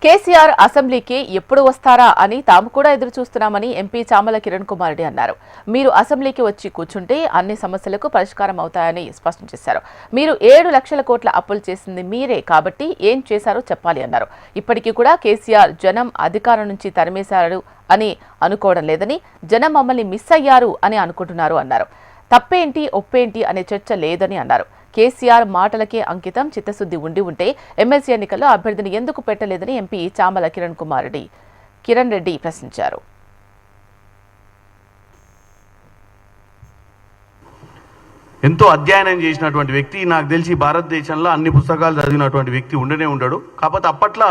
కేసీఆర్ అసెంబ్లీకి ఎప్పుడు వస్తారా అని తాము కూడా ఎదురు చూస్తున్నామని ఎంపీ చామల కిరణ్ కుమార్ రెడ్డి అన్నారు. మీరు అసెంబ్లీకి వచ్చి కూర్చుంటే అన్ని సమస్యలకు పరిష్కారం అవుతాయని స్పష్టం చేశారు. మీరు 7 లక్షల కోట్ల అప్పులు చేసింది మీరే కాబట్టి ఏం చేశారో చెప్పాలి అన్నారు. ఇప్పటికీ కూడా కేసీఆర్ జనం అధికారం నుంచి తరిమేశారు అని అనుకోవడం లేదని, జనం మమ్మల్ని మిస్ అయ్యారు అని అనుకుంటున్నారు అన్నారు. తప్పేంటి ఒప్పేంటి అనే చర్చ లేదని అన్నారు. కేసీఆర్ మాటలకే అంకితం, చిత్తశుద్ధి ఉండి ఉంటే ఎమ్మెల్సీ ఎన్నికల్లో అభ్యర్థిని ఎందుకు పెట్టలేదని ఎంపీ చామల కిరణ్ రెడ్డి ప్రశ్నించారు. ఎంతో అధ్యయనం చేసినటువంటి వ్యక్తి, నాకు తెలిసి భారతదేశంలో అన్ని పుస్తకాలు చదివినటువంటి వ్యక్తి ఉండనే ఉండడు. కాకపోతే అప్పట్లో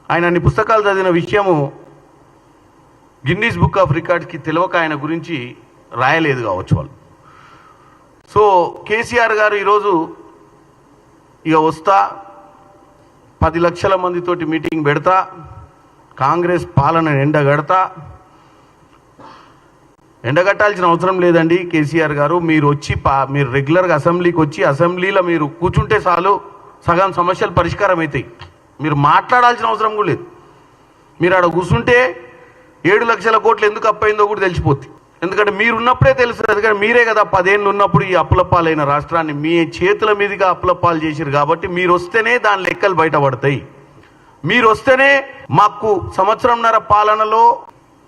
ఆయన అన్ని పుస్తకాలు చదివిన విషయము గిన్నీస్ బుక్ ఆఫ్ రికార్డ్స్కి తెలియక ఆయన గురించి రాయలేదు కావచ్చు వాళ్ళు. సో కేసీఆర్ గారు ఈరోజు ఇక వస్తా 10 లక్షల మందితోటి మీటింగ్ పెడతా, కాంగ్రెస్ పాలన ఎండగట్టాల్సిన అవసరం లేదండి. కేసీఆర్ గారు మీరు వచ్చి మీరు రెగ్యులర్గా అసెంబ్లీకి వచ్చి అసెంబ్లీలో మీరు కూర్చుంటే చాలు, సగం సమస్యలు పరిష్కారం అవుతాయి. మీరు మాట్లాడాల్సిన అవసరం కూడా లేదు. మీరు ఆడ కూర్చుంటే 7 లక్షల కోట్లు ఎందుకు అప్పయిందో కూడా తెలిసిపోతుంది. ఎందుకంటే మీరు ఉన్నప్పుడే తెలుస్తుంది. ఎందుకంటే మీరే కదా 10 ఏళ్ళు ఉన్నప్పుడు ఈ అప్పులపాలైన రాష్ట్రాన్ని మీ చేతుల మీదుగా అప్పులపాలు చేశారు. కాబట్టి మీరు వస్తేనే దాని లెక్కలు బయటపడతాయి. మీరు వస్తేనే మాకు సంవత్సరంన్నర పాలనలో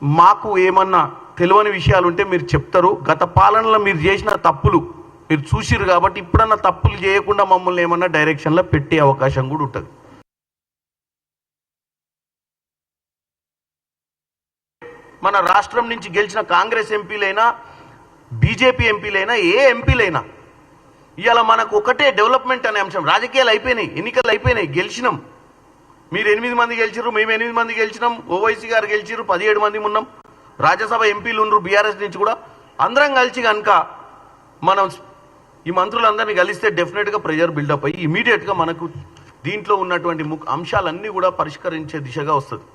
మాకు ఏమన్నా తెలియని విషయాలు ఉంటే మీరు చెప్తారు. గత పాలనలో మీరు చేసిన తప్పులు మీరు చూసిరు కాబట్టి ఇప్పుడన్నా తప్పులు చేయకుండా మమ్మల్ని ఏమన్నా డైరెక్షన్లో పెట్టే అవకాశం కూడా ఉంటుంది. మన రాష్ట్రం నుంచి గెలిచిన కాంగ్రెస్ ఎంపీలైనా, బీజేపీ ఎంపీలైనా, ఏ ఎంపీలైనా ఇవాళ మనకు ఒకటే డెవలప్మెంట్ అనే అంశం. రాజకీయాలు అయిపోయినాయి, ఎన్నికలు అయిపోయినాయి, గెలిచినాం. మీరు 8 మంది గెలిచిరు, మేము 8 మంది గెలిచినాం. ఓవైసీ గారు గెలిచిరు, 17 మంది ఉన్నాం. రాజ్యసభ ఎంపీలు ఉన్నారు బీఆర్ఎస్ నుంచి కూడా. అందరం కలిసి కనుక మనం ఈ మంత్రులందరినీ కలిస్తే డెఫినెట్గా ప్రెజర్ బిల్డప్ అయ్యి ఇమీడియట్గా మనకు దీంట్లో ఉన్నటువంటి అంశాలన్నీ కూడా పరిష్కరించే దిశగా వస్తుంది.